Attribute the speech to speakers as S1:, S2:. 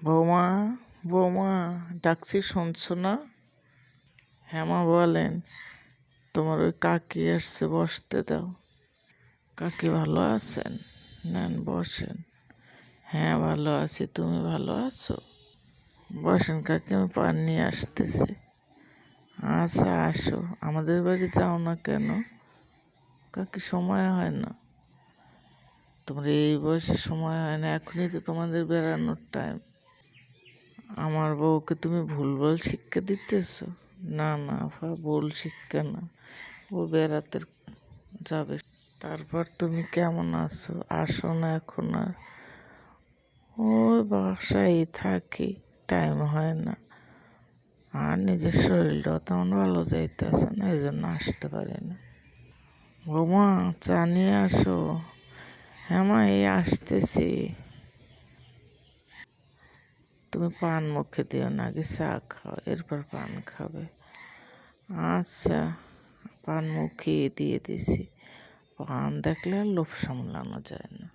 S1: বৌমা, বৌমা, ডাকছি শুনছো না? হেমা বলেন, তোমার ওই কাকি আসছে, বসতে দাও। কাকি ভালো আছেন? নেন বসেন। হ্যাঁ ভালো আছি, তুমি ভালো আছো? বসেন কাকি, আমি পান নিয়ে আসতেছি। আচ্ছা আসো, আমাদের বাড়ি যাও না কেন? কাকি সময় হয় না? তোমার এই বয়সে সময় হয় না? এখনই তো তোমাদের বেড়ানোর টাইম। আমার বউকে তুমি ভুলভাল শিক্ষা দিতেছ? না না আপা, ভুল শিক্ষা না, ও বেড়াতে যাবে। তারপর তুমি কেমন আছো? আসো না এখন আর? ওই বাসায় থাকি, টাইম হয় না, আর নিজের শরীরটাও তেমন ভালো যাইতেছে না, এই জন্য আসতে পারি না। বৌমা চা নিয়ে আসো। হ্যাঁ মা, এই আসতেছি। তুমি পান মুখে দিও না, আগে চা খাও, এরপর পান খাবে। আচ্ছা, পান মুখে দিয়ে দিছি। পান দেখলে আর লোভ সামলানো যায় না।